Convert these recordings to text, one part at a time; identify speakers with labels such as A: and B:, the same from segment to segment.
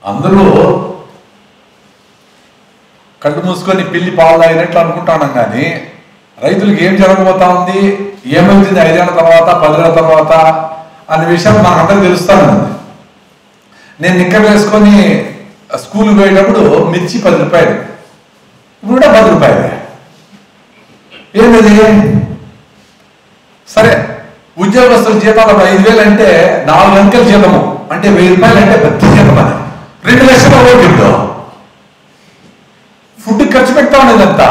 A: అందరూ కళ్ళు మూసుకొని పిల్లి పాలు తాగినట్లు అనుకుంటున్నాం, కానీ రైతులకు ఏం జరగబోతా ఉంది, ఏమవుతుంది 5 ఏళ్ల తర్వాత 10 ఏళ్ల తర్వాత అనే విషయం మనకందరూ తెలుస్తాను. నేను నిక్కర్ వేసుకొని స్కూల్కి పోయేటప్పుడు మిర్చి 10 రూపాయలు, ఇప్పుడు కూడా 10 రూపాయలు. ఏంటది? సరే, ఉద్యోగస్తుల జీతాలు 5,000 అంటే 4 అంకెల జీతము అంటే 1000 రూపాయలు అంటే పెద్ద జీతం. అని 2 లక్షల ఓటు ఫుడ్ ఖర్చు పెడతా ఉండేదంతా.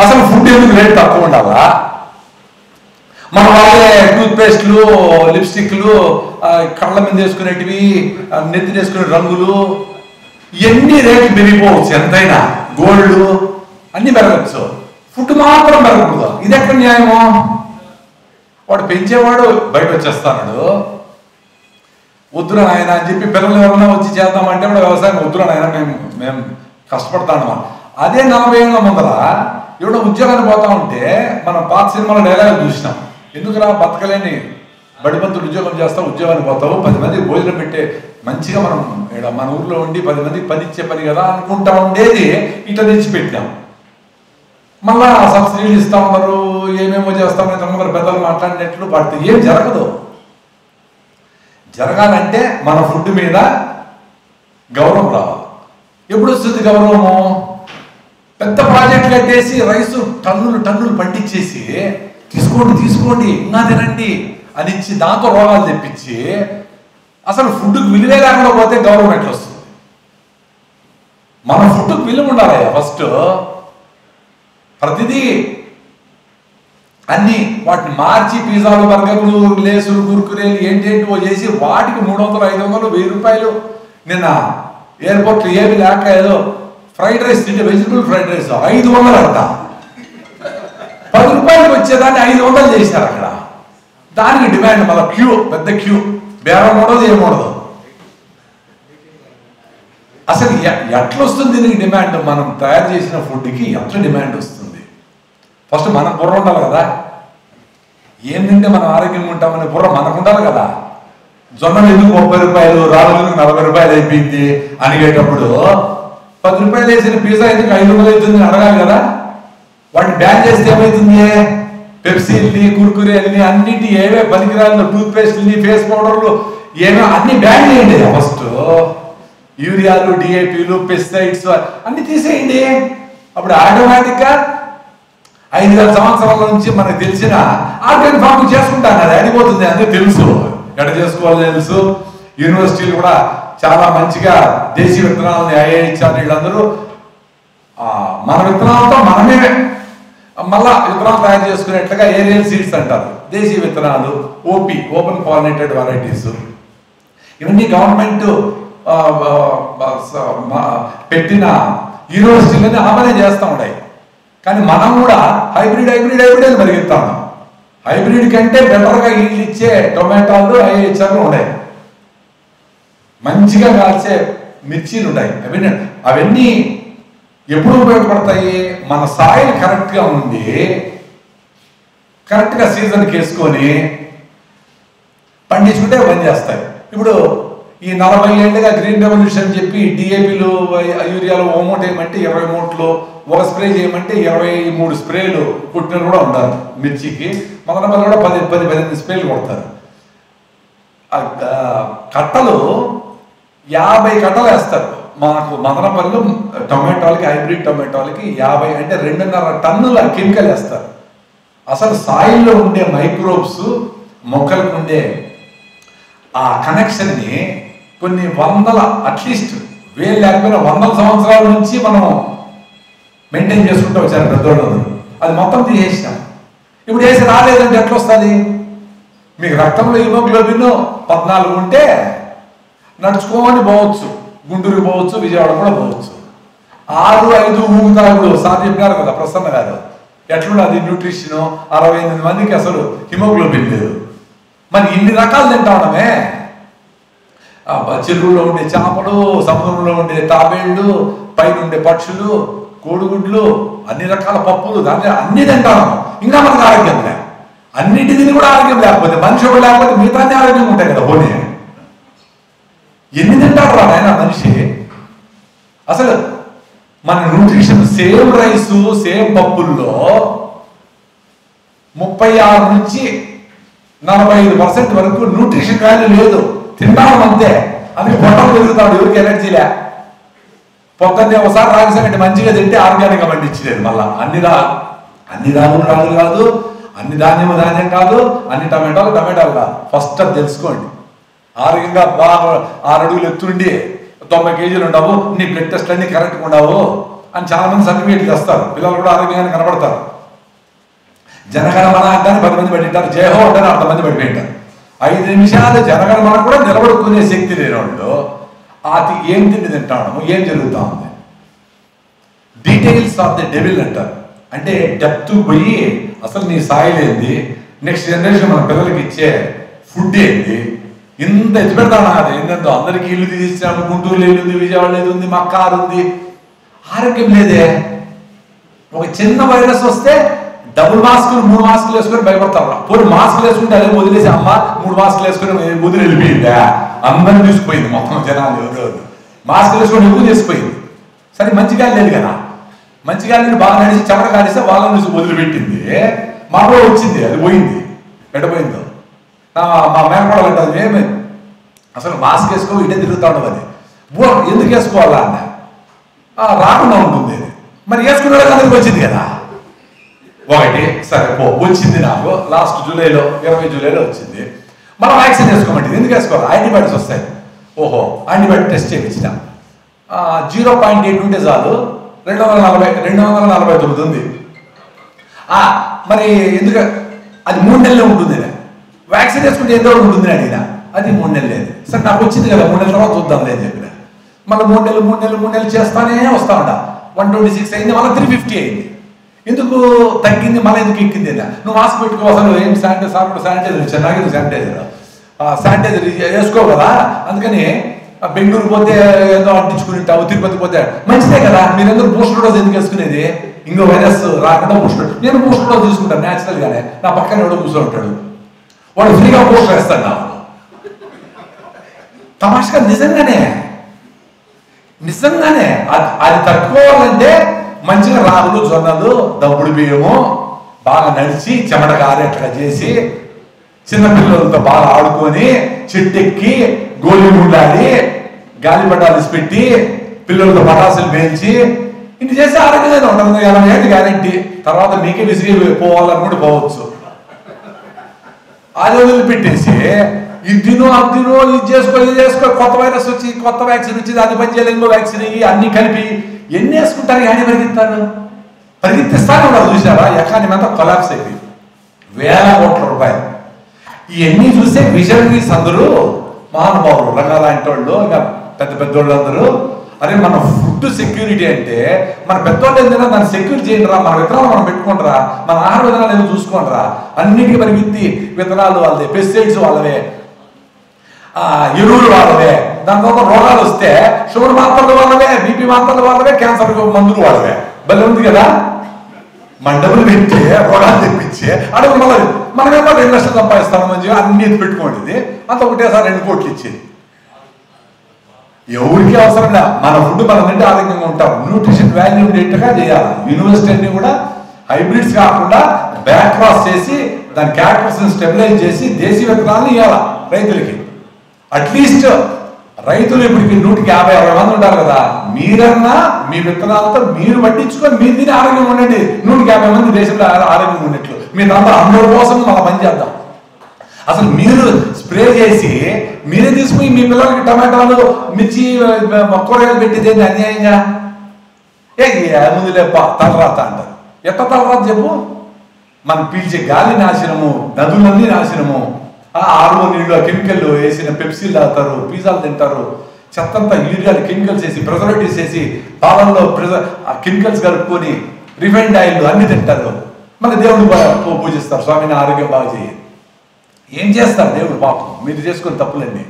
A: అసలు ఫుడ్ ఎందుకు రేట్ తక్కువ ఉండాలా? మన వాళ్ళే టూత్పేస్ట్లు, లిప్స్టిక్లు, కళ్ళ మీద వేసుకునేటివి, నెత్తి వేసుకునే రంగులు, ఇవన్నీ రేట్లు పెరిగిపోవచ్చు. ఎంతైనా గోల్డ్ అన్ని పెరగచ్చు, ఫుడ్ మాత్రం పెరగకూడదు. ఇది ఎక్కడ న్యాయము? వాడు పెంచేవాడు బయట వచ్చేస్తాడు, వద్దురా నాయన అని చెప్పి పిల్లలు ఎవరైనా వచ్చి చేద్దామంటే కూడా వ్యవసాయం వద్దురా నాయన మేము కష్టపడతాను. అదే 40 ఏళ్ళ ముందర ఎవడో ఉద్యోగాన్ని పోతా ఉంటే మనం పాత సినిమాలో డైలాగ్ చూసినాం, ఎందుకురా బతకలేని బడిపంతులు ఉద్యోగం చేస్తావు, ఉద్యోగానికి పోతావు, 10 మందికి భోజనం పెట్టే మంచిగా మనం మన ఊర్లో ఉండి 10 మందికి పని ఇచ్చే పని కదా అనుకుంటా ఉండేది. ఇట్లా తెచ్చిపెట్టాం. మళ్ళా సబ్సిడీలు ఇస్తా ఉన్నారు, ఏమేమో చేస్తామని తొందర పెద్దలు మాట్లాడినట్లు. వాటితో ఏం జరగదు. జరగాలంటే మన ఫుడ్ మీద గౌరవం రావాలి. ఎప్పుడు వస్తుంది గౌరవము? పెద్ద ప్రాజెక్టులు కట్టేసి రైసు టన్నులు పండించేసి తీసుకోండి ఇంకా తినండి అని ఇచ్చి దాంతో రోగాలు తెప్పించి అసలు ఫుడ్కి విలువే లేకుండా పోతే గౌరవం ఎట్లా వస్తుంది? మన ఫుడ్కి విలువ ఉండాలి ఫస్ట్. ప్రతిదీ అన్ని వాటిని మార్చి పిజ్జాలు, బర్గర్లు, లేసులు, కుర్కురేలు ఏంటేంటివో చేసి వాటికి 300, 500, 1000 రూపాయలు. నిన్న ఎయిర్పోర్ట్లో ఏమి లేక ఏదో ఫ్రైడ్ రైస్ తింటే, వెజిటబుల్ ఫ్రైడ్ రైస్ 500 అంట. 10 రూపాయలకి వచ్చేదాన్ని 500 చేశారు అక్కడ. దానికి డిమాండ్, మళ్ళీ క్యూ, పెద్ద క్యూ, బేరం ఉండదు, ఏమూడదు. అసలు ఎట్లా వస్తుంది దీనికి డిమాండ్? మనం తయారు చేసిన ఫుడ్కి ఎట్లా డిమాండ్ వస్తుంది? ఫస్ట్ మన బుర్ర ఉండాలి కదా. ఏం తింటే మనం ఆరోగ్యంగా ఉంటామనే బుర్ర మనకు ఉండాలి కదా. జొన్నలు ఎందుకు 30 రూపాయలు, రాళ్ళు 40 రూపాయలు అయిపోయింది అడిగేటప్పుడు 10 రూపాయలు వేసిన పిజ్జా ఎందుకు 500 అవుతుంది అడగాలి కదా. వాటిని బ్యాన్ చేస్తే ఏమవుతుంది? పెప్సీల్ని, కుర్కురేల్ని, అన్నిటి ఏవే పనికిరాళ్ళు, టూత్పేస్ట్ని, ఫేస్ పౌడర్లు ఏమో అన్ని బ్యాన్ చేయండి ఫస్ట్. యూరియాలు, డిఏపీలు, పెస్టిసైడ్స్ అన్ని తీసేయండి. అప్పుడు ఆటోమేటిక్గా 5,000 సంవత్సరాల నుంచి మనకు తెలిసిన ఆర్గానిక్ ఫార్మింగ్ చేసుకుంటాను, అది అడిగిపోతుంది. అదే తెలుసు, ఎక్కడ చేసుకోవాలో తెలుసు. యూనివర్సిటీలు కూడా చాలా మంచిగా దేశీ విత్తనాలని ఐఐహెచ్ఆర్ వీళ్ళందరూ మన విత్తనాలతో మనమే మళ్ళా విత్తనాలు తయారు చేసుకునేట్లుగా ఏరియల్ సీడ్స్ అంటారు, దేశీ విత్తనాలు, ఓపీ, ఓపెన్ పాలినేటెడ్ వెరైటీస్. ఇవన్నీ గవర్నమెంట్ పెట్టిన యూనివర్సిటీలన్నీ ఆమెనే చేస్తూ ఉన్నాయి. కానీ మనం కూడా హైబ్రిడ్ అని పరిగెత్తాము. హైబ్రిడ్ కంటే బెటర్గా ఈల్డ్ ఇచ్చే టొమాటోలు, ఐఐహెచ్ఆర్లు ఉన్నాయి, మంచిగా కాల్చే మిర్చీలు ఉన్నాయి. అవన్నీ ఎప్పుడు ఉపయోగపడతాయి? మన సాయిల్ కరెక్ట్గా ఉంది, కరెక్ట్గా సీజన్కి వేసుకొని పండించుకుంటే పనిచేస్తాయి. ఇప్పుడు ఈ 40 ఏళ్ళుగా గ్రీన్ రెవల్యూషన్ చెప్పి డిఏపీలు, యూరియాలు ఓ మూట వేయమంటే 20 మూటలు, ఒక స్ప్రే చేయమంటే 23 స్ప్రేలు కొట్టిన కూడా ఉంటారు మిర్చికి. మదనపల్లి కూడా 10-18 స్ప్రేలు కొడతారు. కట్టలు 50 కట్టలు వేస్తారు. మనకు మదనపల్లి టొమాటోలకి, హైబ్రిడ్ టొమాటోలకి 50 అంటే 2.5 టన్నుల కెమికల్ వేస్తారు. అసలు సాయిల్లో ఉండే మైక్రోబ్స్, మొక్కలకు ఉండే ఆ కనెక్షన్ని కొన్ని వందల, అట్లీస్ట్ 1000 లేకపోయినా 100 సంవత్సరాల నుంచి మనం మెయింటైన్ చేసుకుంటూ వచ్చారు పెద్దోళ్ళు. అది మొత్తం తీసేసినాం. ఇప్పుడు వేసి రాలేదంటే ఎట్లా వస్తుంది? మీకు రక్తంలో హిమోగ్లోబిన్ 14 ఉంటే నడుచుకొని పోవచ్చు, గుంటూరుకి పోవచ్చు, విజయవాడ కూడా పోవచ్చు. 6-5 ఊగుతాడు సార్ చెప్పినారు కదా ప్రసన్న గారు. ఎట్లున్నది న్యూట్రిషన్? 68 మందికి అసలు హిమోగ్లోబిన్ లేదు. మరి ఇన్ని రకాలు తింటా ఉన్నామే. చెరువుల్లో ఉండే చేపలు, సముద్రంలో ఉండే తాబేళ్లు, పైన ఉండే పక్షులు, కోడిగుడ్లు, అన్ని రకాల పప్పులు, దాంట్లో అన్ని తింటాము. ఇంకా మనకు ఆరోగ్యం లే. అన్నిటిది కూడా ఆరోగ్యం లేకపోతే, మనిషి కూడా లేకపోతే మిగతా ఆరోగ్యం ఉంటాయి కదా. పోనీ ఎన్ని తింటాడు రా నాయన మనిషి? అసలు మన న్యూట్రిషన్ సేమ్ రైసు సేమ్ పప్పుల్లో 36 నుంచి 45% వరకు న్యూట్రిషన్ వాల్యూ లేదు. తిన్నాం అంతే, అందుకే పొట్టలు పెరుగుతాడు, ఎవరికి ఎనర్జీలే. పొద్దున్నే ఒకసారి రాగి సంగటి మంచిగా తింటే ఆర్గానిక్గా పండించలేదు. మళ్ళా అన్ని రాగులు కాదు, అన్ని ధాన్యం కాదు, అన్ని టమాటాలు కాదు. ఫస్ట్ అది తెలుసుకోండి. ఆరోగ్యంగా బాగా 6 అడుగులు ఎత్తుండి 90 కేజీలు ఉండవు, నీ బ్లడ్ టెస్ట్లు అన్నీ కరెక్ట్గా ఉండవు అని చాలా మంది సర్టిఫికేట్లు చేస్తారు. పిల్లలు కూడా ఆరోగ్యంగానే కనబడతారు. జనగణమన అంటారు 10 మంది పడిటారు, జయహో అంటారు 100 మంది పడిపోయింటారు. 5 నిమిషాలు జనగణమన కూడా నిలబడుకునే శక్తి లేని వాళ్ళు అది ఏం తిండి తింటాము, ఏం జరుగుతా ఉంది. డీటెయిల్స్ ఆఫ్ ది డెవిల్ అంటారు. అంటే డెప్త్ పోయి అసలు నీ సాయిల్ ఏంది, నెక్స్ట్ జనరేషన్ మన పిల్లలకి ఇచ్చే ఫుడ్ ఏంది, ఇంత ఎత్తి పెడతాను. అది ఏంటంటే అందరికీ ఇల్లు తీసినాము, గుంటూరులో ఇల్లు ఉంది, విజయవాడలో ఇది ఉంది, మా కారు ఉంది, ఆరోగ్యం లేదే. ఒక చిన్న వైరస్ వస్తే డబుల్ మాస్కులు 3 మాస్కులు వేసుకొని భయపడతారు. పోనీ మాస్కులు వేసుకుంటే అదే వదిలేసి అమ్మ 3 మాస్కులు వేసుకొని వదిలి వెళ్ళిపోయిందా, అందరిని తీసుకుపోయింది మొత్తం జనాలు. ఎవరెవరు మాస్కులు వేసుకొని ఎక్కువ చేసిపోయింది. సరే మంచి గాలి లేదు కదా, మంచి గాలిని బాగా నడిచి చెమట కాలిస్తే వాళ్ళని చూసి వదిలిపెట్టింది. మా కూడా వచ్చింది, అది పోయింది. ఎట్టపోయిందో మా మేనకోడలు అంటుంది, ఏమి అసలు మాస్క్ వేసుకో ఇటే తిరుగుతా ఉండవు అది. ఎందుకు వేసుకోవాలా అన్న, రాకుండా ఉంటుంది. మరి వేసుకునే అందరికి వచ్చింది కదా ఒకటి. సరే వచ్చింది నాకు లాస్ట్ జూలైలో 20 జూలైలో వచ్చింది. మనం వ్యాక్సిన్ వేసుకోమంటే ఎందుకు వేసుకోవాలి, యాంటీబయాటిక్స్ వస్తాయి. ఓహో యాంటీబయాటిక్ టెస్ట్ చేయించిన 0.8 ఉంటే చాలు 249 ఉంది. మరి ఎందుకు అది 3 నెలలు ఉంటుంది, వ్యాక్సిన్ వేసుకుంటే ఎంతో ఉంటుంది అడిగిన, అది 3 నెలలు లేదు. సరే నాకు వచ్చింది కదా 3 నెలల తర్వాత చూద్దాం లేదు చెప్పిన. మళ్ళీ 3 నెలలు చేస్తానే వస్తా ఉంటా. 126 అయింది, మళ్ళీ 350 అయింది. ఎందుకు తగ్గింది, మళ్ళీ ఎందుకు ఎక్కింది? నువ్వు మాస్క్ పెట్టుకో, అసలు ఏం శానిటైజర్ ఇచ్చాను, నాకు శానిటైజర్ వేసుకో కదా. అందుకని బెంగళూరు పోతే ఏదో అంటించుకుని ఉంటావు, తిరుపతి పోతే మంచిదే కదా. మీరందరూ బూస్టర్ డోస్ ఎందుకు వేసుకునేది? ఇంకో వైరస్ రాకుండా బూస్టర్. నేను బూస్టర్ డోస్ తీసుకుంటాను న్యాచురల్ గానే. నా పక్కన ఎవడో కూర్చొని ఉంటాడు, వాడు ఫ్రీగా బూస్టర్ వేస్తాడు నాకు. తమాషగా నిజంగానే అది తట్టుకోవాలంటే మంచిగా రాగులు, జొన్నలు, దబ్బుడు బియ్యము బాగా నడిచి చెమట గారెట్లా చేసి చిన్నపిల్లలతో బాగా ఆడుకొని చెట్టెక్కి గోళీ గుండాలి గాలిపటాలు పెట్టి పిల్లలతో పటాసులు పేల్చి ఇన్ని చేసి ఆరోగ్యంగా ఉంటుంది. 80 ఏళ్ళు గ్యారెంటీ. తర్వాత మీకే విసిగి పోవాలని కూడా పోవచ్చు. అది వదిలిపెట్టేసి ఇది తిను అది తిను, ఇది చేసుకో, కొత్త వైరస్ వచ్చి కొత్త వ్యాక్సిన్ వచ్చింది, అది పనిచేయలేదు, ఇంకో వ్యాక్సిన్ అన్ని కలిపి ఎన్ని వేసుకుంటారు, కానీ పరిగెత్తిస్తానే ఉన్నారు. చూసారా ఎకానమీ అంతా కొలాప్స్ అయిపోయింది, వేల కోట్ల రూపాయలు. ఇవన్నీ చూసే విజనరీస్ అందరూ మహానుభావులు, రంగాలాంటి వాళ్ళు, ఇంకా పెద్ద వాళ్ళు అందరూ, అరే మన ఫుడ్ సెక్యూరిటీ అంటే మన పెద్దవాళ్ళు ఏదైనా దాన్ని సెక్యూర్ చేయండి రా, మన విత్తనాలు మనం పెట్టుకుంటారా, మన ఆహార విధానాలు ఏదో చూసుకోండిరా. అన్నిటికీ పరిగెత్తి విత్తనాలు వాళ్ళవే, పెస్టిసైడ్స్ వాళ్ళవే, ఎరువులు వాళ్ళవే, దాని తర్వాత రోగాలు వస్తే షుగర్ మాత్రలు వాళ్ళవే, బీపీ మాత్రలు వాళ్ళవే, క్యాన్సర్ మందులు వాళ్ళవే. భలే ఉంది కదా. మన డబ్బులు పెట్టి రోగాలు తెప్పించి అడుగు మనమేమో 2 లక్షలు సంపాదిస్తాము మంచిగా అన్ని పెట్టుకోండి, అంత ఒకటేసారి 2 కోట్లు ఇచ్చేది. ఎవరికి అవసరం లే, మన ఫుడ్ మనం తింటే ఆరోగ్యంగా ఉంటాం. న్యూట్రిషన్ వాల్యూ ఉండేట్టుగా చేయాలి. యూనివర్సిటీ అన్ని కూడా హైబ్రిడ్స్ కాకుండా బ్యాక్ క్రాస్ చేసి దాని క్యారెక్టర్స్ స్టెబిలైజ్ చేసి దేశీ విత్తనాలను ఇవ్వాలి రైతులకి. అట్లీస్ట్ రైతులు ఇప్పటికి 150-60 మంది ఉంటారు కదా, మీరన్నా మీ విత్తనాలతో మీరు పట్టించుకొని మీరు తిని ఆరోగ్యంగా ఉండండి. 150 మంది దేశంలో ఆరోగ్యంగా ఉన్నట్లు. మీరంతా అందరి కోసం మనం పని చేద్దాం. అసలు మీరు స్ప్రే చేసి మీరే తీసుకుని మీ పిల్లలకి టమాటాలు, మిర్చి, కూరగాయలు పెట్టితే అన్యాయంగా ముందు లేప తలరాత అంటారు. ఎట్ట తలరాత చెప్పు? మనం పీల్చే గాలి నాశనము, నదులన్నీ నాశనము, ఆరులో నీళ్ళు కెమికల్ వేసిన పెప్సీలు తాగుతారు, పిజ్జాలు తింటారు, చెత్తంతా యూరియాలు కెమికల్స్ వేసి ప్రిజర్వేటివ్స్ వేసి పాలల్లో కెమికల్స్ కలుపుకొని రిఫైన్డ్ ఆయిల్ అన్ని తింటారు. మళ్ళీ దేవుడు పూజిస్తారు, స్వామిని ఆరోగ్యం బాగా చేయి. ఏం చేస్తారు దేవుడు పాపం? మీరు చేసుకుని తప్పులండి.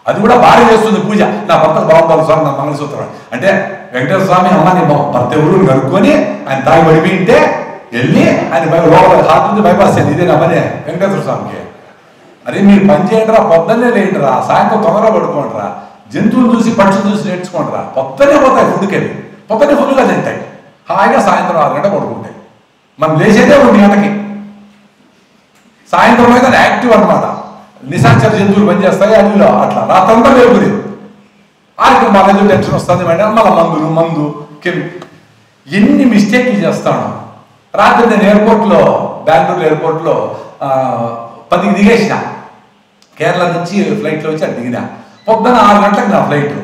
A: అది కూడా భార్య చేస్తుంది పూజ. నా భర్త బాగుండాలి స్వామి, నా మంగళసూత్రం అంటే వెంకటేశ్వర స్వామి అమ్మ నీ భర్త ఎవరు కనుక్కొని ఆయన తాగి పడిపోయింటే వెళ్ళి ఆయన లోపల హార్ట్ నుంచి బైపాస్ చేయండి. ఇదే నా పనే వెంకటేశ్వర స్వామికి. అరే మీరు పని చేయండి రా, పొద్దున్నే లేండి రా, సాయంత్రం తొందరగా పడుకోండి రా. జంతువులు చూసి పక్షులు చూసి నేర్చుకోండిరా. పొద్దునే పోతాయి ఫుడ్కి వెళ్ళి, పొద్దునే ఫుల్గా తింటాయి, హాయిగా సాయంత్రం 6 గంటలు పడుకుంటాయి. మనం లేచేదే 1 గంటకి. సాయంత్రం అయితే యాక్టివ్ అనమాట. నిశాచర జంతువులు పనిచేస్తాయి అల్లిలో, అట్లా రాత్రంతా వేరుకునేది. ఆరికి మళ్ళీ టెన్షన్ వస్తుంది, మేడం మళ్ళీ మందు ఎన్ని మిస్టేక్లు చేస్తాను. రాత్రి నేను ఎయిర్పోర్ట్లో, బెంగళూరు ఎయిర్పోర్ట్లో 10కి దిగేసిన. కేరళ నుంచి ఫ్లైట్లో వచ్చి అది దిగినా. పొద్దున 6 గంటలకు నా ఫ్లైట్.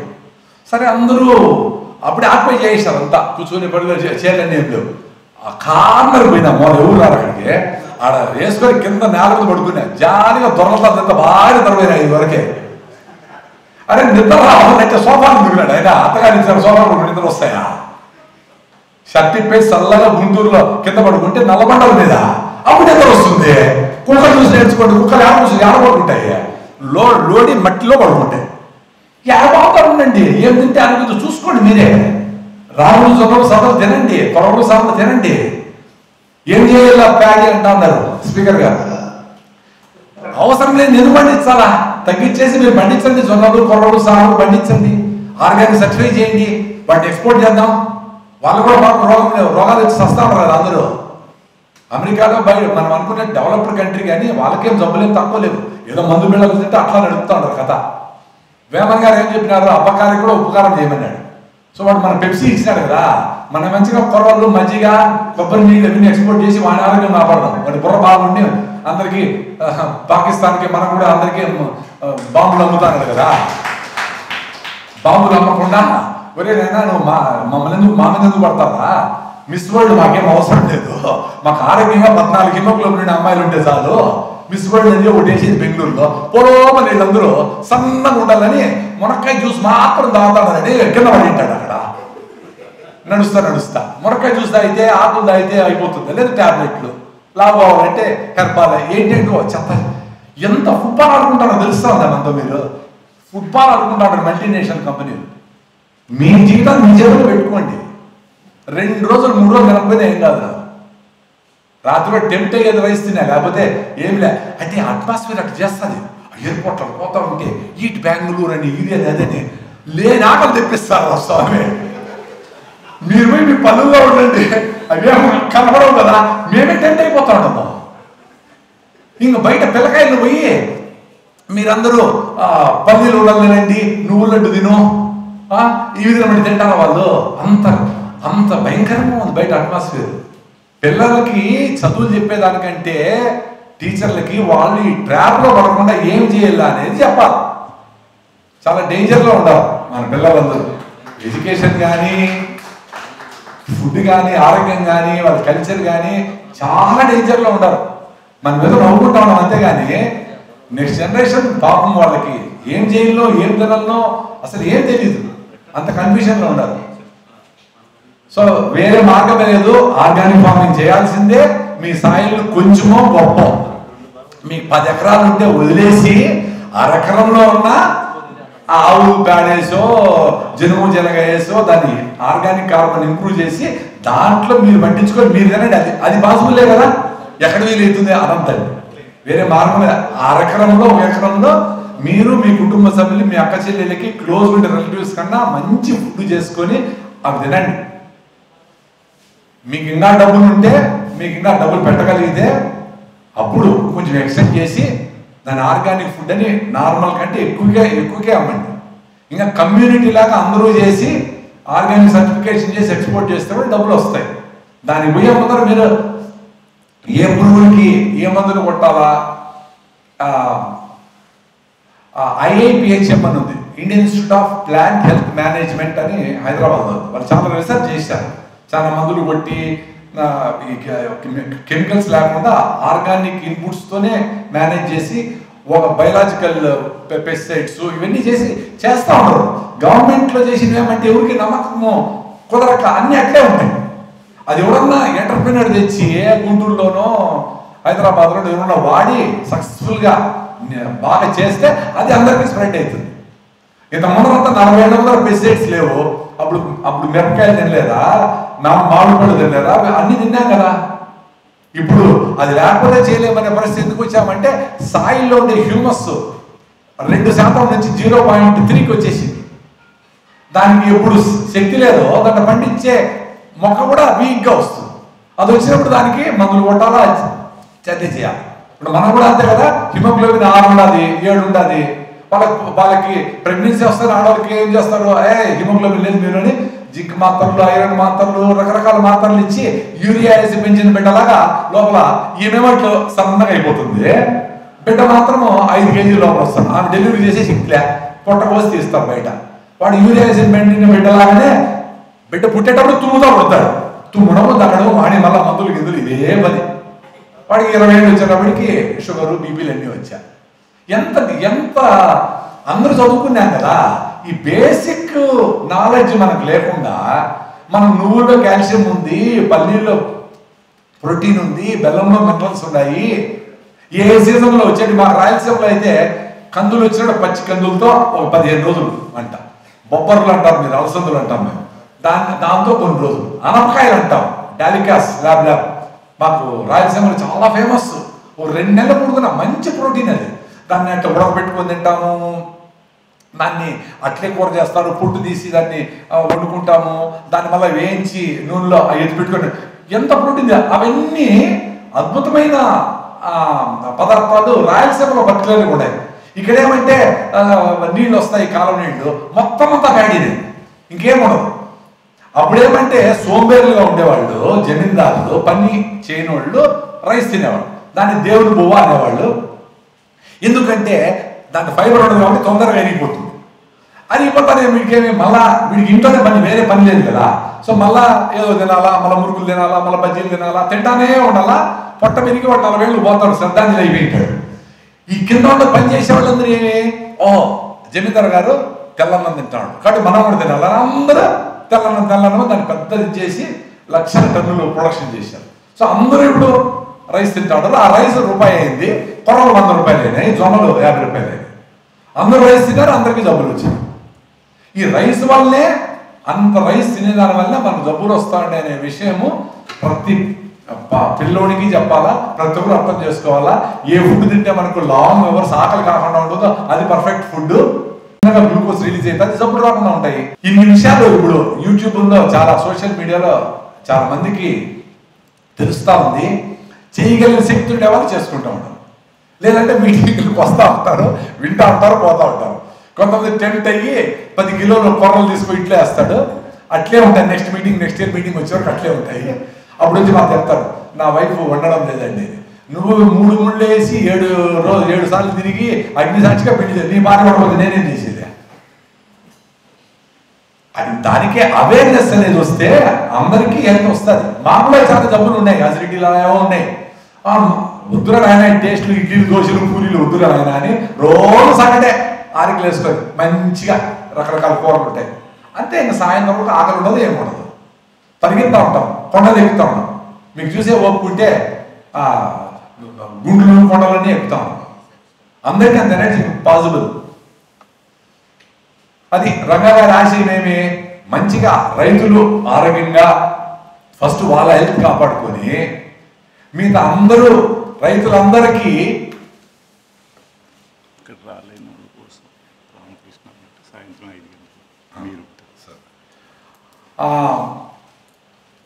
A: సరే అందరూ అప్పుడే ఆక్యుపై చేసేసారు, అంతా కూర్చొని పడిలో చేయాలని ఏం లేవు. ఆ కార్నర్ పోయినా ఎవరు రారు అక్కడికి. ఆడ వేసుకొని కింద నేల మీద పడుకున్నా. జాలీగా దొరలతా బాగా దొరపోయినా వరకే. అరే నిద్ర రావాలంటే సోఫాలు దిగినాడు ఆయన. అత్తగారి సోఫాలు నిద్ర వస్తాయా? షర్ట్ ఇప్పేసి చల్లగా గుంటూరులో కింద పడుకుంటే నల్లబండల మీద అప్పుడు నిద్ర వస్తుంది. కుక్కలు చూసి నేర్చుకోండి. కుక్కలు ఏడబడుకుంటాయి, లోడి మట్టిలో పడుకుంటాయి. ఏడబాగుతారు ఉండండి. ఏం తింటే అనిపించు చూసుకోండి మీరే. రాములు జొన్నలు సదలు తినండి, కొరవలు సదలు తినండి. ఏం చేయాలి ప్యాడీ అంటున్నారు స్పీకర్ గారు. అవసరం లేదు, ఎందుకు పండించాలా? తగ్గించేసి మీరు పండించండి. జొన్నలు కొరవలు సాగులు పండించండి, ఆర్గానిక్ సర్టిఫై చేయండి, వాటిని ఎక్స్పోర్ట్ చేద్దాం. వాళ్ళు కూడా మాకు రోగాలు వచ్చి సస్తా ఉంటారు కదా అందరూ. అమెరికాలో బయట మనం అనుకునే డెవలప్డ్ కంట్రీ, కానీ వాళ్ళకేం జబ్బులేం తక్కువ లేవు. ఏదో మందు బిళ్ళకు తింటే అట్లా నడుపుతా ఉంటారు కథ. వేమన్ గారు ఏం చెప్పినారు? అపకారం కూడా ఉపకారం చేయమన్నాడు. సో వాడు మన పెప్సీ ఇచ్చినాడు కదా, మనం మంచిగా కొరవలు మజ్జిగ కొబ్బరి నీళ్ళు అవన్నీ ఎక్స్పోర్ట్ చేసి వాడి ఆరోగ్యం కాపాడదాం. వాడి బుర్ర బాగుండి అందరికీ పాకిస్తాన్కి మనం కూడా అందరికీ బాంబులు అమ్ముతాను కదా. బాంబులు అమ్మకుండా ఒరేనైనా నువ్వు మా మీద ఎందుకు పడతావా? మిస్ వరల్డ్ మాకేం అవసరం లేదు, మాకు ఆరోగ్యంగా 14 హిమోగ్లోబిన్ అమ్మాయిలు ఉంటే చాలు. మిస్ వరల్డ్ అనేది ఒకటి వేసేది బెంగళూరులో. పొలోమ నీళ్ళందరూ సన్నగా ఉండాలని మునక్కాయ జ్యూస్ మాత్రం తాగుతాడని కింద పడింటాడు అక్కడ. నడుస్తా మునక్కాయ జ్యూస్ తాగితే, ఆకులు తాగితే అయిపోతుంది, లేదు ట్యాబ్లెట్లు. లావు అవ్వాలంటే హెర్బాల్ ఏంటంటో చెత్త. ఎంత ఫుట్బాల్ ఆడుకుంటారో తెలుస్తా ఉందా మనతో? మీరు ఫుట్బాల్ ఆడుకుంటారు మల్టీనేషనల్ కంపెనీలు. మీ జీవితాన్ని మీ చేతుల్లో పెట్టుకోండి. 2 రోజులు 3 రోజులు తినకపోయినా ఏం కాదు. రాత్రిలో టెంప్ట్ అయ్యేది రైస్ తిన్నా, లేకపోతే ఏం లే. అంటే అట్మాస్ఫియర్ అట్లా చేస్తుంది. ఎయిర్పోర్ట్లో పోతా ఉంటే ఈట్ బెంగళూరు అని ఇది అని అదని లేని ఆటలు తెప్పిస్తారు స్వామి. మీరు పోయి మీ పనుల్లో ఉండండి, అవేమో కనపడవు కదా. మేమే టెంప్ట్ అయిపోతా ఉంటాము. ఇంక బయట పిల్లకాయలు పోయి మీరందరూ పల్లీలు ఉండలు తినండి, నువ్వుల లడ్డు తిను, ఈ విధంగా తింటారు వాళ్ళు. అంత భయంకరంగా ఉంది బయట అట్మాస్ఫియర్. పిల్లలకి చదువులు చెప్పేదానికంటే టీచర్లకి వాళ్ళు ఈ ట్రాప్లో పడకుండా ఏం చేయాలి అనేది చెప్పాలి. చాలా డేంజర్లో ఉండాలి మన పిల్లలందరూ. ఎడ్యుకేషన్ కానీ, ఫుడ్ కానీ, ఆరోగ్యం కానీ, వాళ్ళ కల్చర్ కానీ చాలా డేంజర్లో ఉండాలి. మన మీద నవ్వుకుంటా ఉన్నాం అంతేగాని నెక్స్ట్ జనరేషన్ పాపం వాళ్ళకి ఏం చేయాలో ఏం తినాలనో అసలు ఏం తెలియదు. అంత కన్ఫ్యూజన్లో ఉండాలి. సో వేరే మార్గం లేదు, ఆర్గానిక్ ఫార్మింగ్ చేయాల్సిందే. మీ సాయిల్ కొంచెమో గొప్ప, మీకు 10 ఎకరాలు ఉంటే వదిలేసి అరెకరంలో ఉన్న ఆవు పేడేసో జనుము జనగేసో దాన్ని ఆర్గానిక్ కార్బన్ ఇంప్రూవ్ చేసి దాంట్లో మీరు పండించుకొని మీరు తినండి. అది పాసిబుల్లే కదా. ఎక్కడ వీలవుతుంది అనంతండి. వేరే మార్గం అరెకరంలో 1 ఎకరంలో మీరు మీ కుటుంబ సభ్యులు మీ అక్క చెల్లెలకి క్లోజ్ ఉండే రిలేటివ్స్ కన్నా మంచి ఫుడ్ చేసుకొని అవి తినండి. మీకు ఇంకా డబ్బులు ఉంటే, మీకు ఇంకా డబ్బులు పెట్టగలిగితే అప్పుడు కొంచెం ఎక్స్టెండ్ చేసి దాని ఆర్గానిక్ ఫుడ్ అని నార్మల్ కంటే ఎక్కువకే అమ్మండి. ఇంకా కమ్యూనిటీ లాగా అందరూ చేసి ఆర్గానిక్ సర్టిఫికేషన్ చేసి ఎక్స్పోర్ట్ చేస్తే కూడా డబ్బులు వస్తాయి. దానికి పోయే ముందర మీరు ఏ పురుగులకి ఏ మందులు కొట్టాలా, IIPHM అని ఉంది, Indian institute of plant health management అని హైదరాబాద్లో. వాళ్ళు చాలా రీసెర్చ్ చేశారు. చాలా మందులు కొట్టి కెమికల్స్ లేకుండా ఆర్గానిక్ ఇన్పుట్స్తోనే మేనేజ్ చేసి ఒక బయలాజికల్ పెస్టిసైడ్స్ ఇవన్నీ చేస్తూ ఉంటారు. గవర్నమెంట్లో చేసినవి ఏమంటే ఎవరికి నమ్మకము కుదరక అన్నీ అట్లే ఉంటాయి. అది ఎవరన్నా ఎంటర్ప్రినర్ తెచ్చి గుంటూరులోనో హైదరాబాద్లో ఎవరన్నా వాడి సక్సెస్ఫుల్గా బాగా చేస్తే అది అందరికీ స్ప్రెడ్ అవుతుంది. ఇంత ముందరంతా 40 ఏళ్ళ ముందర పెస్టిసైడ్స్ లేవు. అప్పుడు మిరపకాయలు తినలేదా, మామిడి పళ్ళు తినలేదా, అన్ని తిన్నాం కదా. ఇప్పుడు అది లేకపోతే చేయలేమనే పరిస్థితి ఎందుకు వచ్చామంటే సాయిల్లో ఉండే హ్యూమస్ 2% నుంచి 0.3కి వచ్చేసింది. దానికి ఎప్పుడు శక్తి లేదో దాన్ని పండించే మొక్క కూడా వీక్గా వస్తుంది. అది వచ్చినప్పుడు దానికి మందులు కొట్టాలా, చర్య చేయాలి. ఇప్పుడు మనం కూడా అంతే కదా, హిమోగ్లోబిన్ 6 ఉండాలి, 7 ఉండాలి. వాళ్ళకి ప్రెగ్నెన్సీ వస్తే ఆడవాళ్ళకి ఏం చేస్తారు, హిమోగ్లోబిన్ లేదు మీరు అని జింక్ మాత్రలు, ఐరన్ మాత్రలు, రకరకాల మాత్రలు ఇచ్చి యూరియా వేసి పెంచిన బిడ్డలాగా లోపల ఈమెమో ఇట్లా సన్నగా అయిపోతుంది. బిడ్డ మాత్రము 5 కేజీల లోపల వస్తాను. ఆమె డెలివరీ చేసే శక్తిలే, పొట్ట కోసి తీస్తారు బయట. వాడు యూరియా వేసి పెంచిన బిడ్డలాగానే బిడ్డ పుట్టేటప్పుడు తుమ్ముతో పుడతాడు. తుమ్మడము దగ్గడము వాడి మళ్ళీ మందులు గిందులు ఇదే పని. వాడికి 20 ఏళ్ళు వచ్చేటప్పటికి షుగరు, బీపీలు అన్నీ వచ్చాయి. ఎంత అందరూ చదువుకున్నాం కదా, ఈ బేసిక్ నాలెడ్జ్ మనకు లేకుండా మనం నువ్వుల్లో కాల్షియం ఉంది, పల్లీల్లో ప్రోటీన్ ఉంది, బెల్లంలో మినరల్స్ ఉన్నాయి, ఏ సీజన్లో వచ్చేది. మా రాయలసీమలో అయితే కందులు వచ్చినప్పుడు పచ్చి కందులతో ఒక 15 రోజులు అంట. బొబ్బర్లు అంటారు మీరు, అలసందులు అంటాం మేము, దాంతో కొన్ని రోజులు. అనపకాయలు అంటాం, డాలికాస్ ల్యాబ్ మాకు రాయలసీమలో చాలా ఫేమస్. ఓ 2 నెలలు పుడుకున్న మంచి ప్రోటీన్ అది. దాన్ని అట్లా ఉడకబెట్టుకొని తింటాము, దాన్ని అట్లే కూర చేస్తారు, పుట్టు తీసి దాన్ని వండుకుంటాము, దాన్ని మళ్ళీ వేయించి నూనెలో ఎత్తి పెట్టుకొని ఎంత ప్రోటీన్. అవన్నీ అద్భుతమైన పదార్థాలు రాయలసీమలో పర్టికులర్గా ఉన్నాయి. ఇక్కడ ఏమంటే నీళ్ళు వస్తాయి, కాలం నీళ్ళు మొత్తం అంతా వేడిది, ఇంకేముండదు. అప్పుడేమంటే సోంబేరులుగా ఉండేవాళ్ళు, జమీందారులు, పని చేయని వాళ్ళు రైస్ తినేవాళ్ళు, దాన్ని దేవుని బువ్వ అనేవాళ్ళు. ఎందుకంటే దాంట్లో ఫైబర్ ఉండదు కాబట్టి తొందరగా అరిగిపోతుంది. అరిగిపోతానే వీడికేమి మళ్ళా వీడికి ఇంట్లోనే పని, వేరే పని లేదు కదా. సో మళ్ళా ఏదో తినాలా, మళ్ళీ మురుకులు తినాలా, మళ్ళీ బజ్జీలు తినాలా, తింటానే ఉండాలా. పొట్ట పెరిగి వాడు 40 ఏళ్ళు పోతాడు, శ్రద్ధాంజలి అయిపోయింటాడు. ఈ కింద ఉన్న పని చేసే వాళ్ళందరూ ఏమి, జమీందారు గారు తెల్లన్నం తింటాడు కాబట్టి మనం కూడా తినాలి, అందరూ తెల్లన్నం దాన్ని పెద్దది చేసి లక్షల టన్నులు ప్రొడక్షన్ చేశారు. సో అందరూ ఇప్పుడు రైస్ తింటాడు. ఆ రైస్ రూపాయి అయింది, కొరలు 100 రూపాయలు అయినాయి, జొన్నలు 50 రూపాయలు అయినాయి. అందరూ రైస్ తిన్నారు, అందరికీ జబ్బులు వచ్చాయి. ఈ రైస్ వల్లనే, అంత రైస్ తినేదాని వల్ల మనకు జబ్బులు వస్తాయి అనే విషయము ప్రతి పిల్లోడికి చెప్పాలా, ప్రతి ఒక్కరు అర్థం చేసుకోవాలా. ఏ ఫుడ్ తింటే మనకు లాంగ్ అవర్స్ ఆకలి కాకుండా ఉంటుందో అది పర్ఫెక్ట్ ఫుడ్. గ్లూకోజ్ రిలీజ్ అయితే అది జబ్బులు రాకుండా ఉంటాయి. ఇన్ని విషయాలు ఇప్పుడు యూట్యూబ్లో, చాలా సోషల్ మీడియాలో చాలా మందికి తెలుస్తూ ఉంది. చేయగలిగిన శక్తి ఉండే వాళ్ళు చేసుకుంటూ ఉంటారు, లేదంటే మీటింగ్లకు వస్తూ ఉంటారు, వింటూ ఉంటారు, పోతూ ఉంటారు. కొంతమంది టెంప్ట్ అయ్యి 10 కిలోలు కొర్రలు తీసుకొని ఇట్లే వేస్తాడు, అట్లే ఉంటాయి. నెక్స్ట్ ఇయర్ మీటింగ్ వచ్చేవరకు అట్లే ఉంటాయి. అప్పుడు వచ్చి మాకు చెప్తాడు, నా వైఫ్ వండడం లేదండి, నువ్వు 3 ముళ్ళు వేసి 7 సార్లు తిరిగి అగ్నిసాక్షిగా పెళ్లి, నీ మాట పడకపోతే నేనేం చేసేది. అది దానికే అవేర్నెస్ అనేది వస్తే అందరికీ హెల్త్ వస్తుంది. మాకు కూడా చాలా జబ్బులు ఉన్నాయి, అసిడిటీలు ఏమో ఉన్నాయి. వద్దురా నాయన టేస్ట్లు, ఇడ్లీలు, దోశలు, పూరీలు వద్దురా నాయన అని రోజు సంగటే ఆరికలు వేసుకొని మంచిగా రకరకాల కూరలు ఉంటాయి. అంతే, ఇంకా సాయంత్రం కూడా ఆకలి ఉండదు, ఏముండదు. పరిగెత్తా ఉంటాం, కొండలు ఎక్కుతూ ఉంటాం. మీకు చూసే ఒప్పుకుంటే గుండ్లు కొండలన్నీ ఎక్కుతా ఉంటాం. అందరికీ అంత ఎనర్జీ పాసిబుల్. అది రంగాగారి ఆశయం ఏమి, మంచిగా రైతులు ఆరోగ్యంగా ఫస్ట్ వాళ్ళ హెల్త్ కాపాడుకొని మిగతా అందరూ రైతులందరికీ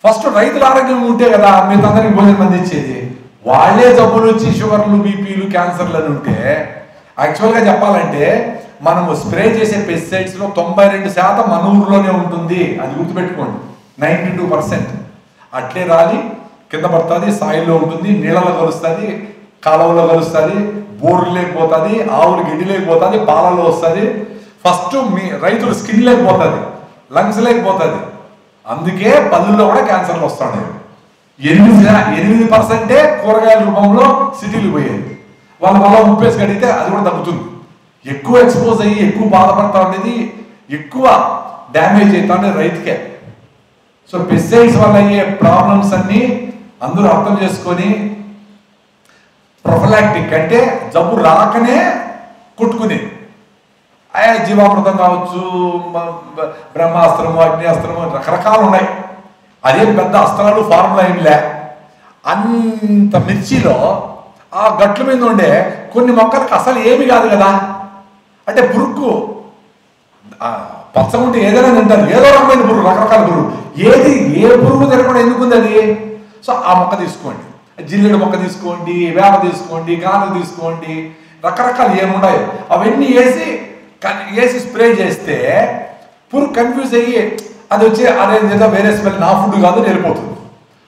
A: ఫస్ట్ రైతుల ఆరోగ్యం ఉంటే కదా మిగతా అందరికి భోజనం అందించేది. వాళ్ళే జబ్బులు వచ్చి షుగర్లు, బీపీలు, క్యాన్సర్లు అని ఉంటే, యాక్చువల్గా చెప్పాలంటే మనము స్ప్రే చేసే పెస్టిసైడ్స్లో 92% మన ఊరిలోనే ఉంటుంది. అది గుర్తుపెట్టుకోండి. 92% అట్లే రాలి కింద పడుతుంది, సాయిల్లో ఉంటుంది, నీళ్ళలో కలుస్తుంది, కాలువలో కలుస్తుంది, బోర్లు లేకపోతుంది, ఆవులు గిడ్డి లేకపోతుంది, పాలలో వస్తుంది. ఫస్ట్ మీ రైతులు స్కిన్ లేకపోతుంది, లంగ్స్ లేకపోతుంది. అందుకే పళ్ళుల్లో కూడా క్యాన్సర్లు వస్తున్నాయి. 8% కూరగాయల రూపంలో సిటీలు పోయేది. వాళ్ళ వల్ల ఉప్పేసి కడిగితే అది కూడా తగ్గుతుంది. ఎక్కువ ఎక్స్పోజ్ అయ్యి ఎక్కువ బాధపడతా ఉండేది, ఎక్కువ డ్యామేజ్ అవుతా ఉండేది రైతుకే. సో పెస్టిసైడ్స్ వల్ల అయ్యే ప్రాబ్లమ్స్ అన్నీ అందరూ అర్థం చేసుకొని, ప్రొఫలాక్టిక్ అంటే జబ్బు రాకనే కొట్టుకుని జీవామృతం కావచ్చు, బ్రహ్మాస్త్రము, అగ్నిస్త్రము, రకరకాలు ఉన్నాయి. అదేం పెద్ద అస్త్రాలు ఫార్ములా ఏం లే. అంత మిర్చిలో ఆ గట్ల మీద ఉండే కొన్ని మొక్కలకు అసలు ఏమి కాదు కదా. అంటే పురుగు పచ్చగా ఉంటే ఏదైనా తింటారు, ఏదో రకమైన పురుగు, రకరకాల పురుగు, ఏది ఏ పురుగు తినకుండా ఎందుకుంది అది. సో ఆ మొక్క తీసుకోండి, జిల్లేడు మొక్క తీసుకోండి, వేప తీసుకోండి, కాను తీసుకోండి, రకరకాలు ఏమున్నాయో అవన్నీ వేసి స్ప్రే చేస్తే పురుగు కన్ఫ్యూజ్ అయ్యి అది వచ్చి అదే ఏదో వేరే స్మెల్, నా ఫుడ్ కాదు వెళ్ళిపోతుంది.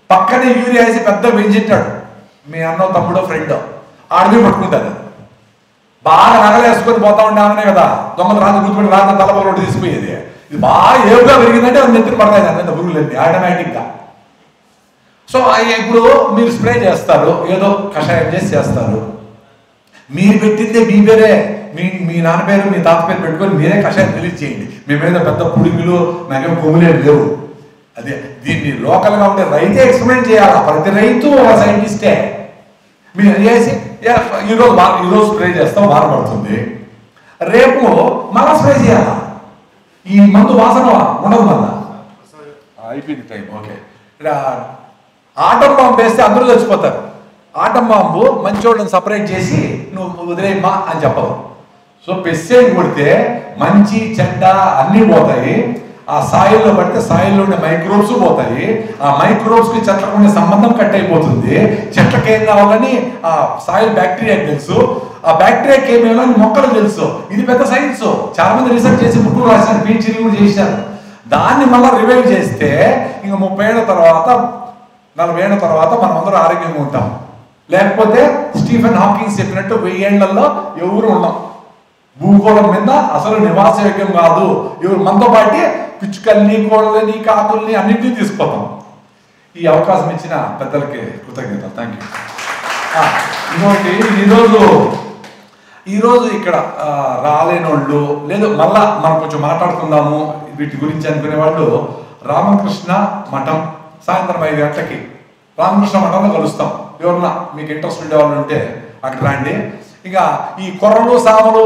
A: పక్కనే యూరియా వేసి పెద్ద పెంచిట్టాడు మీ అన్నో తమ్ముడో ఫ్రెండో, ఆడవి పట్టుకుంటారు, బాగా నగలేసుకొని పోతా ఉండేమనే కదా దొంగలు రాత్రి కూర్చొని రాత్రి తలపొరటి తీసిపోయేది. ఇది బాగా ఏపుగా పెరిగిందంటే అది నెత్తిన పడతాయి అంత పురుగులన్నీ ఆటోమేటిక్గా. సో ఇప్పుడు మీరు స్ప్రే చేస్తారు, ఏదో కషాయం చేస్తారు, మీరు పెట్టిందే మీ పేరే, మీ నాన్న పేరు మీ తాత పేరు పెట్టుకొని మీరే కషాయం రిలీజ్ చేయండి. మేమేదో పెద్ద పుడిగులు నాకేమో కొమ్ములేడు లేవు. అదే దీన్ని లోకల్గా ఉంటే రైతే ఎక్స్పెరిమెంట్ చేయాలి, ప్రతి రైతు ఒక సైంటిస్టే. మీరు చేసి ఈరోజు స్ప్రే చేస్తాం, వారం పడుతుంది, రేపు మళ్ళా స్ప్రే చేయాలా, ఈ మందు వాసన ఉండదు మళ్ళా, అయిపోయింది టైం. ఓకే, ఆటం బాంబు వేస్తే అందరూ చచ్చిపోతారు. ఆటం బాంబు మంచోళ్ళని సపరేట్ చేసి నువ్వు వదిలేయమ్మా అని చెప్పవు. సో పెస్టిసైడ్ కొడితే మంచి చెడ్డ అన్నీ పోతాయి. ఆ సాయిల్లో పడితే సాయిల్లో ఉండే మైక్రోబ్స్ పోతాయి. ఆ మైక్రోబ్స్కి చెట్లకు ఉండే సంబంధం కట్ అయిపోతుంది. చెట్లకి ఏం కావాలని ఆ సాయిల్ బ్యాక్టీరియాకి తెలుసు, ఆ బ్యాక్టీరియాకి ఏమేమని మొక్కలకు తెలుసు. ఇది పెద్ద సైన్స్, చాలా మంది రీసెర్చ్ చేసి బుక్లు రాశారు, పీహెచ్డీ కూడా చేశారు. దాన్ని మళ్ళీ రివైవ్ చేస్తే ఇంకా 30 ఏళ్ళ తర్వాత 40 ఏళ్ళ తర్వాత మనం అందరూ ఆరోగ్యంగా ఉంటాం. లేకపోతే స్టీఫెన్ హాకింగ్స్ చెప్పినట్టు 1000 ఏళ్లలో ఎవరు ఉన్నాం, భూగోళం మీద అసలు నివాసయోగ్యం కాదు. ఎవరు మనతో పాటి పిచ్చుకల్ని, కోళ్ళని, కాకుల్ని అన్నింటినీ తీసుకుపోతాం. ఈ అవకాశం ఇచ్చిన పెద్దలకి కృతజ్ఞతలు. Thank you. ఇంకోటి ఈరోజు ఇక్కడ రాలేని వాళ్ళు లేదు, మళ్ళా మనం కొంచెం మాట్లాడుకుందాము వీటి గురించి అనుకునే వాళ్ళు రామకృష్ణ మఠం సాయంత్రం 5 గంటలకి రామకృష్ణ మఠంలో కలుస్తాం. ఎవరన్నా మీకు ఇంట్రెస్ట్ ఉండే వాళ్ళు ఉంటే అక్కడ రండి. ఇక ఈ కొర్రలు సామలు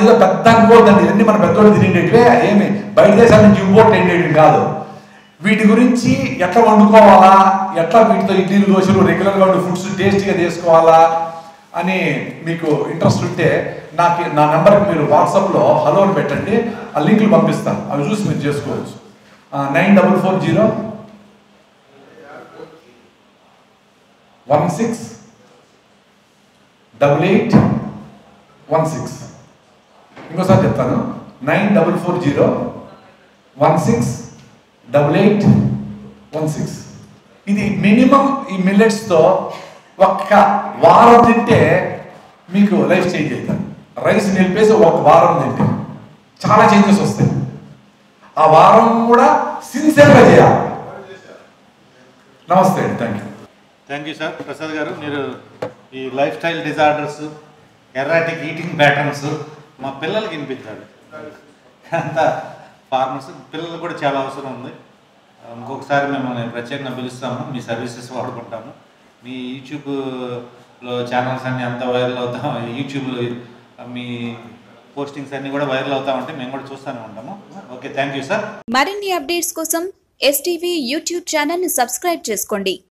A: ఏదో పెద్ద అనుకోవద్దండి, ఇవన్నీ మన పెద్దోళ్ళు తినేటివే, ఏమి బయట దేశాల నుంచి ఇంపోర్ట్ అయ్యేటివి కాదు. వీటి గురించి ఎట్లా వండుకోవాలా, ఎట్లా వీటితో ఇడ్లీలు దోశలు రెగ్యులర్గా ఉండే ఫుడ్స్ టేస్టీగా చేసుకోవాలా అని మీకు ఇంట్రెస్ట్ ఉంటే నా నెంబర్కి మీరు వాట్సాప్లో హలో అని పెట్టండి, ఆ లింకులు పంపిస్తాను, అవి చూసి మీరు చేసుకోవచ్చు. 9440 168816. ఇంకోసారి చెప్తాను, 9440 168816. ఇది మినిమం ఈ మిల్లెట్స్తో ఒక్క వారం తింటే మీకు లైఫ్ చేంజ్ అవుతుంది. రైస్ నిలిపేసి ఒక వారం తింటే చాలా చేంజెస్ వస్తాయి. ఆ వారం కూడా సిన్సియర్గా చేయాలి. నమస్తే అండి,
B: thank you sir. Prasad garu, మీరు ఈ life style disorders, erratic eating patterns మా పిల్లలకి వినిపించాలి. అంతా ఫార్మర్స్ పిల్లలు కూడా చాలా అవసరం ఉంది. ఇంకొకసారి మిమ్మల్ని ప్రత్యేకంగా పిలుస్తాము, మీ సర్వీసెస్ వాడుకుంటాము. మీ యూట్యూబ్లో ఛానల్స్ అన్నీ అంతా వైరల్ అవుతాం, యూట్యూబ్లో మీ పోస్టింగ్స్ అన్నీ కూడా వైరల్ అవుతా ఉంటే మేము కూడా చూస్తూనే ఉంటాము. Okay, thank you sir.
C: మరిన్ని అప్డేట్స్ కోసం STV యూట్యూబ్ ఛానల్ని సబ్స్క్రైబ్ చేసుకోండి.